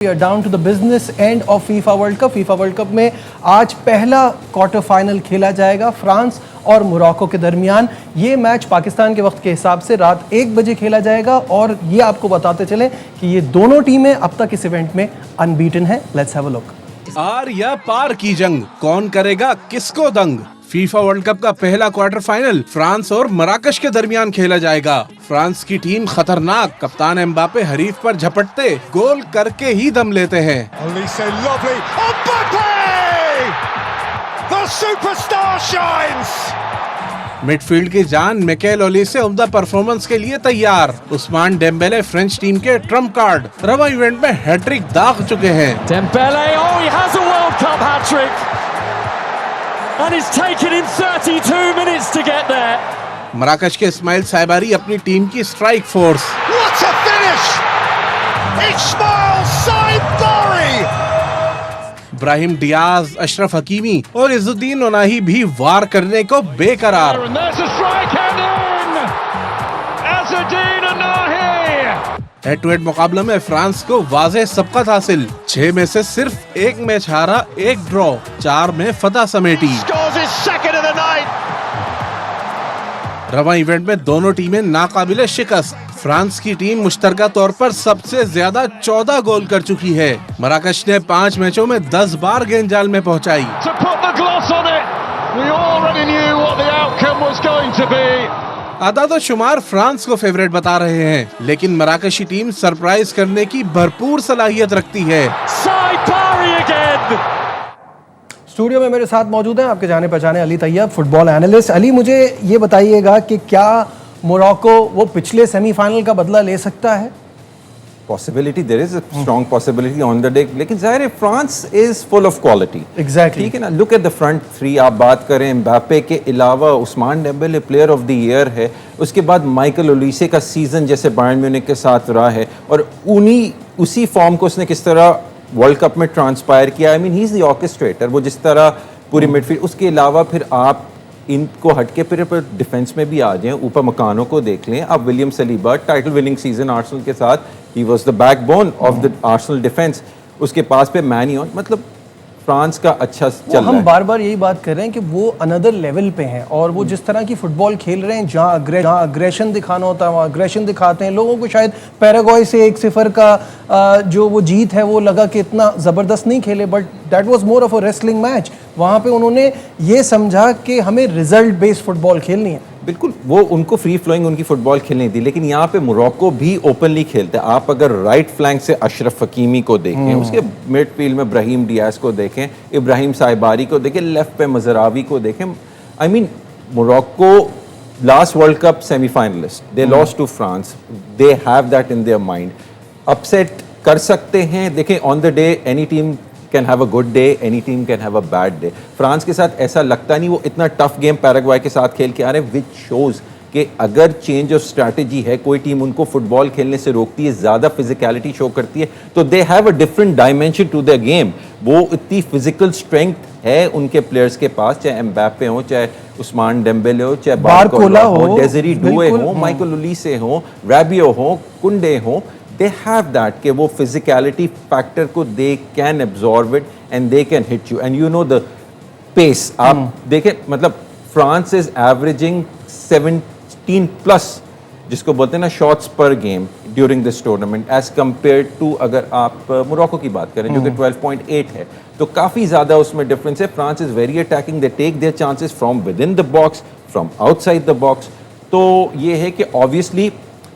Down to the business end of FIFA World Cup. FIFA World Cup में आज पहला quarter final खेला जाएगा फ्रांस और मोरक्को के दरमियान। ये मैच पाकिस्तान के वक्त के हिसाब से रात 1 बजे खेला जाएगा और ये आपको बताते चले कि ये दोनों टीमें अब तक इस इवेंट में अनबीटन है। Let's have a look. आर या पार की जंग, कौन करेगा किसको दंग। फीफा वर्ल्ड कप का पहला क्वार्टर फाइनल फ्रांस और मराकश के दरमियान खेला जाएगा। फ्रांस की टीम खतरनाक, कप्तान एम्बापे हरीफ पर झपटते गोल करके ही दम लेते हैं। मिडफील्ड की जान मिकेल ओलिसे उम्दा परफॉर्मेंस के लिए तैयार। उस्मान डेम्बेले फ्रेंच टीम के ट्रम्प कार्ड, रवा इवेंट में हैट्रिक दाग चुके हैं। Dembele, oh, he has a World Cup hat-trick. And it's taken him 32 minutes to get there. मराकश के इस्माइल साइबारी अपनी टीम की strike force. What a finish! Ismail Saibari! Ibrahim Diaz, Ashraf Hakimi और इजुद्दीन ओनाही भी वार करने को बेकरार। And there's a strike and in! Azzedine Onahi! Head to head मुकाबले में फ्रांस को वाज़ेह सबकत हासिल। 6 में से सिर्फ 1 मैच हारा, 1 ड्रॉ, 4 में फतह समेटी। Scores his second of the night. रवा इवेंट में दोनों टीमें नाकाबिले शिकस्त। फ्रांस की टीम मुश्तरका तौर पर सबसे ज्यादा 14 गोल कर चुकी है। मराकश ने 5 मैचों में 10 बार गेंद जाल में पहुंचाई। To put the gloss on it, we already knew what the outcome was going to be. आधा तो शुमार फ्रांस को फेवरेट बता रहे हैं, लेकिन मराकशी टीम सरप्राइज करने की भरपूर सलाहियत रखती है। Saibari again! स्टूडियो में मेरे साथ मौजूद हैं आपके जाने पहचाने अली तैयब, फुटबॉल एनालिस्ट। अली, मुझे ये बताइएगा कि क्या मोरक्को वो पिछले सेमीफाइनल का बदला ले सकता है? Possibility, there is a strong possibility on the day, लेकिन जाहिर है France is full of quality. Exactly, ठीक है ना। Look at the front three, आप बात करें एम्बापे के अलावा Ousmane Dembele player of the year है। उसके बाद माइकल ओलिसे का सीजन जैसे बायर्न म्यूनिख के साथ रहा है और उसी फॉर्म को उसने किस तरह वर्ल्ड कप में ट्रांसपायर किया। I mean he is the orchestrator. वो जिस तरह पूरी मिडफील्ड, उसके अलावा फिर आप इनको हटके फिर डिफेंस में भी आ जाएं, ऊपर मकानों को देख लें। अब William Saliba, title winning season Arsenal के साथ, he was the backbone of the Arsenal defence. उसके पास पे मैनियन, मतलब फ्रांस का अच्छा चल रहा है। हम बार बार यही बात कर रहे हैं कि वो अनदर लेवल पे हैं और वो जिस तरह की फुटबॉल खेल रहे हैं, जहाँ अग्रेशन दिखाना होता है वहाँ अग्रेशन दिखाते हैं। लोगों को शायद पैराग्वे से 1-0 का जो वो जीत है वो लगा कि इतना ज़बरदस्त नहीं खेले, but that was more of a wrestling match. वहाँ पे उन्होंने ये समझा कि हमें रिजल्ट बेस्ड फुटबॉल खेलनी है। बिल्कुल, वो उनको फ्री फ्लोइंग उनकी फुटबॉल खेलनी थी, लेकिन यहाँ पे मोरक्को भी ओपनली खेलते हैं। आप अगर राइट फ्लैंक से अशरफ हकीमी को देखें, उसके मिडफील्ड में इब्राहिम डियाज को देखें, इब्राहिम साइबारी को देखें, लेफ्ट पे मजरावी को देखें। I mean Morocco last World Cup semifinalist, they lost to France, they have that in their mind. Upset कर सकते हैं। देखें, on the day any team can have a good day, any team can have a bad day. France के साथ ऐसा लगता नहीं, वो इतना टफ गेम पैराग्वे के साथ खेल के आ रहे हैं, विच शोज कि अगर चेंज ऑफ स्ट्रैटेजी है, कोई टीम उनको फुटबॉल खेलने से रोकती है, ज़्यादा फिजिकलिटी शो करती है, तो they have a different dimension to the game. वो इतनी फिजिकल स्ट्रेंथ है उनके प्लेयर्स के पास, चाहे एम्बापे हो, चाहे उस्मान डेम्बेले हो, चाहे बारकोला हो, डेज़री डुए हो, माइकल ओलिसे हो, रैबियो हो, कुंडे हो। They have that कि वो physicality factor को they can absorb it and they can hit you and you know the pace। आप देखें, मतलब France is averaging 17 plus जिसको बोलते हैं ना शॉट्स पर game during this tournament, as compare to अगर आप मोरक्को की बात करें जो कि 12.8 है, तो काफ़ी ज़्यादा उसमें डिफरेंस है। France is very attacking, they take their chances from within the box, from outside the box. तो ये है कि ऑब्वियसली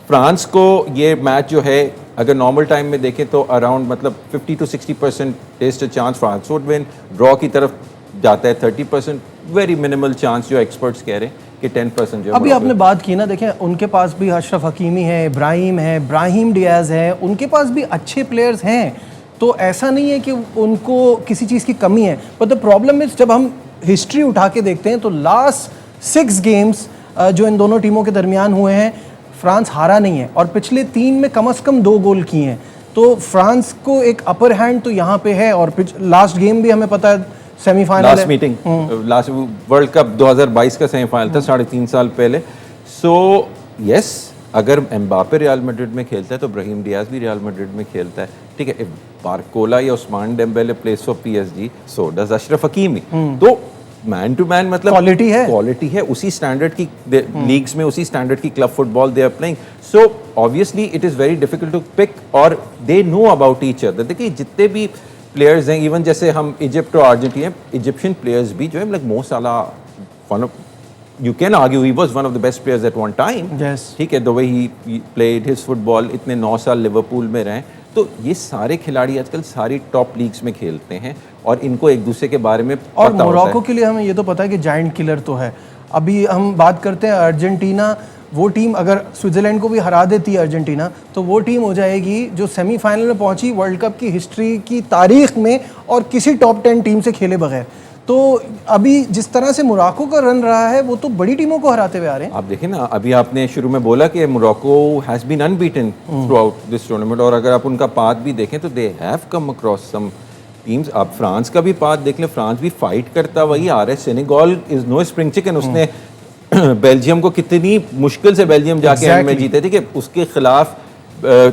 फ्रांस को ये मैच जो है, अगर नॉर्मल टाइम में देखें तो अराउंड मतलब 50 to 60% test a chance France would win. Draw की तरफ जाता है 30%, वेरी मिनिमल चांस जो एक्सपर्ट्स कह रहे हैं कि 10% जो। अभी आपने बात की ना, देखें उनके पास भी अशरफ हकीमी है, इब्राहिम डियाज है, उनके पास भी अच्छे प्लेयर्स हैं। तो ऐसा नहीं है कि उनको किसी चीज़ की कमी है, बट द प्रॉब्लम इज जब हम हिस्ट्री उठा के देखते हैं तो लास्ट 6 गेम्स जो इन दोनों टीमों के दरमियान हुए हैं, फ्रांस हारा नहीं है और पिछले 3 में कम से कम 2 गोल किए हैं। तो फ्रांस को एक अपर हैंड तो यहाँ पे है। और लास्ट गेम भी हमें पता है semifinal, last meeting, last World Cup 2022 का सेमीफाइनल था 3.5 साल पहले। सो यस, अगर एम्बापे रियल मैड्रिड में खेलता है तो इब्राहिम डियाज भी रियल मैड्रिड में खेलता है। ठीक है, बारकोला या Ousmane Dembele place for PSG, so does Achraf Hakimi. तो मैन टू मैन मतलब क्वालिटी है उसी स्टैंडर्ड की लीग्स में, उसी स्टैंडर्ड की club football they are playing. So obviously it is very difficult to pick, और they know about each other. देखिए जितने भी प्लेयर्स हैं, इवन जैसे हम इजिप्ट और अर्जेंटीना, इजिप्शियन प्लेयर्स भी जो है लाइक मो साला, one of you can argue he was one of the best players at one time. Yes. ठीक है, the way he played his football, इतने 9 साल लिवरपूल में रहे, तो ये सारे खिलाड़ी आजकल सारी टॉप लीग्स में खेलते हैं और इनको एक दूसरे के बारे में और पता मोरक्को के लिए हमें ये तो पता है कि जायंट किलर तो है। अभी हम बात करते हैं अर्जेंटीना, वो टीम अगर स्विट्ज़रलैंड को भी हरा देती है अर्जेंटीना, तो वो टीम हो जाएगी जो सेमीफाइनल में पहुंची वर्ल्ड कप की हिस्ट्री की तारीख में और किसी टॉप 10 टीम से खेले बगैर। तो अभी जिस तरह से मोरक्को का रन रहा है वो तो बड़ी टीमों को हराते हुए आ रहे हैं। आप देखें ना, अभी आपने शुरू में बोला कि Morocco has been unbeaten throughout this tournament, और अगर आप उनका पाथ भी देखें तो they have come across some teams. आप फ्रांस का भी पाथ देख लें, फ्रांस भी फाइट करता वही आ रहा है। Senegal is no spring chicken, उसने बेल्जियम को कितनी मुश्किल से बेल्जियम जाके एंड में जीते, ठीक है, उसके खिलाफ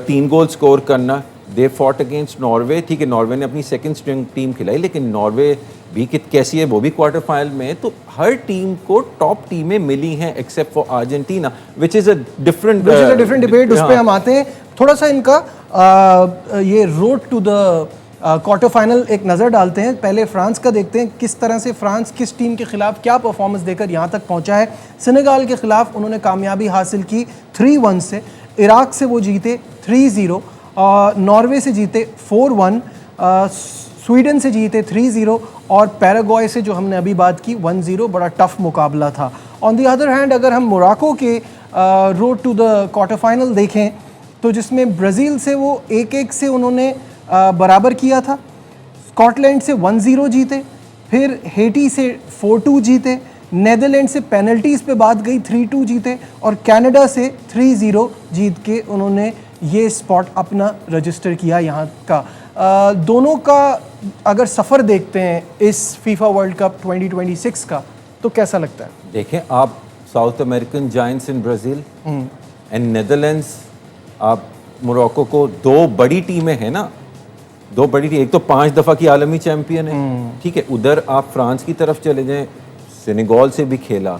3 गोल स्कोर करना। दे फॉट अगेंस्ट नॉर्वे, ठीक है, नॉर्वे ने अपनी सेकंड स्ट्रिंग टीम खिलाई, लेकिन नॉर्वे भी कैसी है, वो भी क्वार्टर फाइनल में है। तो हर टीम को टॉप टीमें मिली हैं except for Argentina, which is a different debate. उस पर हम आते हैं। थोड़ा सा इनका ये road to the quarter final एक नज़र डालते हैं। पहले फ्रांस का देखते हैं, किस तरह से फ्रांस किस टीम के खिलाफ क्या परफॉर्मेंस देकर यहाँ तक पहुँचा है। सेनेगल के खिलाफ उन्होंने कामयाबी हासिल की 3-1 से, इराक से वो जीते 3-0, नॉर्वे से जीते 4-1, स्वीडन से जीते 3-0, और पैराग्वे से जो हमने अभी बात की 1-0। बड़ा टफ मुकाबला था। ऑन दी अदर हैंड अगर हम मोरक्को के road to the quarter final देखें, तो जिसमें ब्राज़ील से वो 1-1 से उन्होंने बराबर किया था, स्कॉटलैंड से 1-0 जीते, फिर हेटी से 4-2 जीते, नेदरलैंड से पेनल्टीज़ पे बात गई 3-2 जीते, और कनाडा से 3-0 जीत के उन्होंने ये स्पॉट अपना रजिस्टर किया यहाँ का। दोनों का अगर सफ़र देखते हैं इस फीफा वर्ल्ड कप 2026 का, तो कैसा लगता है? देखें आप, south American giants in Brazil and Netherlands, आप मोरक्को को 2 बड़ी टीमें हैं ना, 2 बड़ी टीम, एक तो 5 दफ़ा की आलमी चैम्पियन है, ठीक है, उधर आप फ्रांस की तरफ चले जाएं, सेनेगल से भी खेला,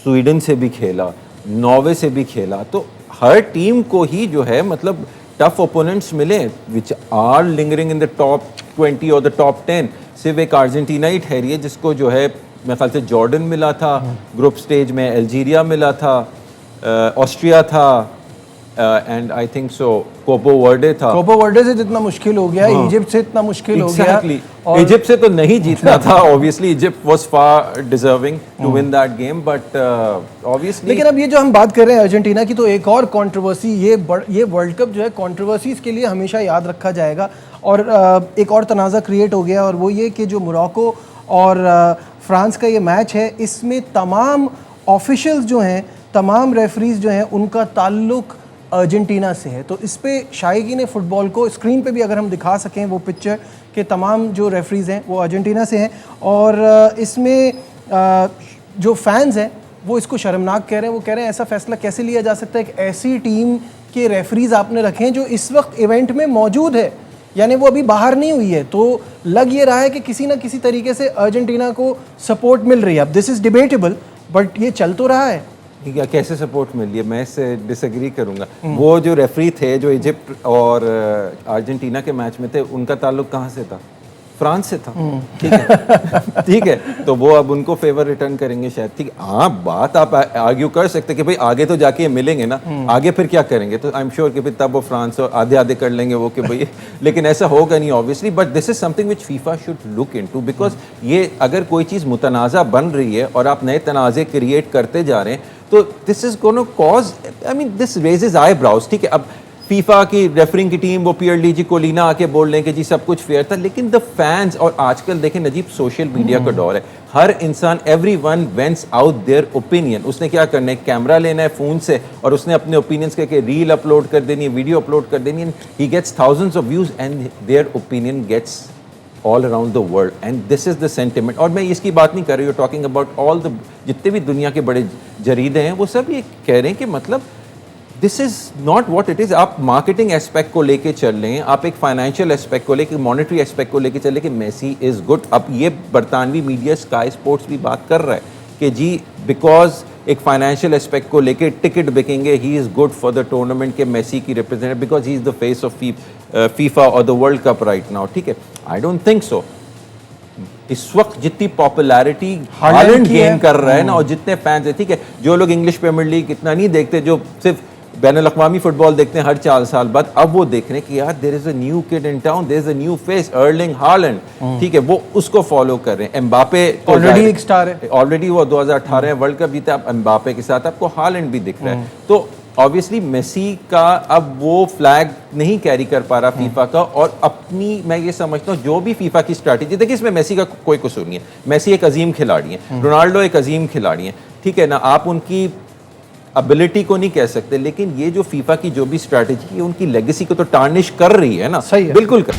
स्वीडन से भी खेला, नॉर्वे से भी खेला, तो हर टीम को ही जो है मतलब टफ ओपोनेंट्स मिले which are lingering in the top 20 और द टॉप 10। सिर्फ एक अर्जेंटीना ही ठहरी है जिसको जो है मेरे ख्याल से जॉर्डन मिला था ग्रुप स्टेज में, अल्जीरिया मिला था, ऑस्ट्रिया था, and I think so Cabo Verde था। कोपो वर्डे से जितना मुश्किल हो गया, इजिप्ट से इतना मुश्किल हो गया। और इजिप्ट से तो नहीं जीतना था, obviously Egypt was far deserving to win that game, but obviously. लेकिन अब ये जो हम बात कर रहे हैं अर्जेंटीना की, तो एक और कंट्रोवर्सी, ये वर्ल्ड कप जो है कंट्रोवर्सीज के लिए हमेशा याद रखा जाएगा, और एक और तनाज़ा क्रिएट हो गया, और वो ये कि जो मोरक्को और फ्रांस का ये मैच है, इसमें तमाम ऑफिशियल्स जो हैं, तमाम रेफरीज जो हैं, उनका ताल्लुक अर्जेंटीना से है। तो इस पे शायकीन फुटबॉल को स्क्रीन पे भी अगर हम दिखा सकें वो पिक्चर के तमाम जो रेफरीज हैं वो अर्जेंटीना से हैं, और इसमें जो फैंस हैं वो इसको शर्मनाक कह रहे हैं। वो कह रहे हैं ऐसा फैसला कैसे लिया जा सकता है कि ऐसी टीम के रेफरीज आपने रखें जो इस वक्त इवेंट में मौजूद है, यानी वो अभी बाहर नहीं हुई है। तो लग ये रहा है कि किसी ना किसी तरीके से अर्जेंटीना को सपोर्ट मिल रही है। अब दिस इज़ डिबेटेबल, बट ये चल तो रहा है। क्या कैसे सपोर्ट मिल रही है, मैं इससे डिसएग्री करूंगा। वो जो रेफरी थे जो इजिप्ट और अर्जेंटीना के मैच में थे, उनका ताल्लुक कहाँ से था? फ्रांस से था, ठीक है ठीक है, तो वो अब उनको फेवर रिटर्न करेंगे शायद, ठीक है। हाँ, बात आप आर्ग्यू कर सकते कि भाई आगे तो जाके ये मिलेंगे ना, आगे फिर क्या करेंगे, तो आई एम श्योर कि फिर तब वो फ्रांस और आधे आधे कर लेंगे वो कि भाई लेकिन ऐसा होगा नहीं obviously. But this is something which FIFA should look into, because ये अगर कोई चीज़ मुतनाज़ा बन रही है और आप नए तनाज़े क्रिएट करते जा रहे हैं, तो this is gonna cause, I mean this raises eyebrows, ठीक है। अब फीफा की रेफरिंग की टीम वो पियरलीजी कोलिना आके बोल लें कि जी सब कुछ फेयर था, लेकिन द फैंस, और आजकल देखें नजीब सोशल मीडिया का दौर है, हर इंसान, everyone vents out their opinion. उसने क्या करना है, कैमरा लेना है फ़ोन से और उसने अपने ओपिनियंस के रील अपलोड कर देनी है, वीडियो अपलोड कर देनी है, he gets thousands of views and their opinion gets all around the world, and this is the sentiment. और मैं इसकी बात नहीं कर रही हूँ, टॉकिंग अबाउट ऑल द जितने भी दुनिया के बड़े जरीदे हैं, वो सब ये कह रहे हैं कि मतलब this is not what it is. आप मार्केटिंग एस्पेक्ट को लेके चल रहे हैं, आप एक फाइनेंशियल एस्पेक्ट को लेके, मॉनेटरी एस्पेक्ट को लेके चल रहे हैं कि मेसी इज गुड। अब ये बरतानवी मीडिया, स्काई स्पोर्ट्स भी बात कर रहा है कि जी बिकॉज एक फाइनेंशियल एस्पेक्ट को लेके टिकट बिकेंगे, he is good for the tournament के मेसी की representative because he is the face of FIFA और the world cup right now. ठीक है, आई डोंट थिंक सो। इस वक्त जितनी पॉपुलैरिटी हालैंड गेन कर रहा है ना, और जितने फैंस है, ठीक है, जो लोग इंग्लिश प्रीमियर लीग इतना नहीं देखते, जो सिर्फ बैनुल-अक़वामी फुटबॉल देखते हैं हर 4 साल बाद, अब वो देख रहे हैं कि यार there is a new kid in town, there is a new face, Erling Haaland. ठीक है, वो उसको फॉलो कर रहे हैं। एम्बापे ऑलरेडी एक स्टार है, ऑलरेडी वो 2018 वर्ल्ड कप जीता। अब एम्बापे के साथ आपको हालैंड भी दिख रहा है। तो ऑब्वियसली मेसी का अब वो फ्लैग नहीं कैरी कर पा रहा फीफा का, और अपनी, मैं ये समझता हूँ जो भी फीफा की स्ट्रैटेजी, देखिए इसमें मेसी का कोई कसूर नहीं है। मेसी एक अजीम खिलाड़ी है, रोनाल्डो एक अजीम खिलाड़ी है, ठीक है ना, आप उनकी एबिलिटी को नहीं कह सकते, लेकिन ये जो फीफा की जो भी स्ट्रैटेजी है उनकी लेगेसी को तो टार्निश कर रही है ना। सही है, बिल्कुल कर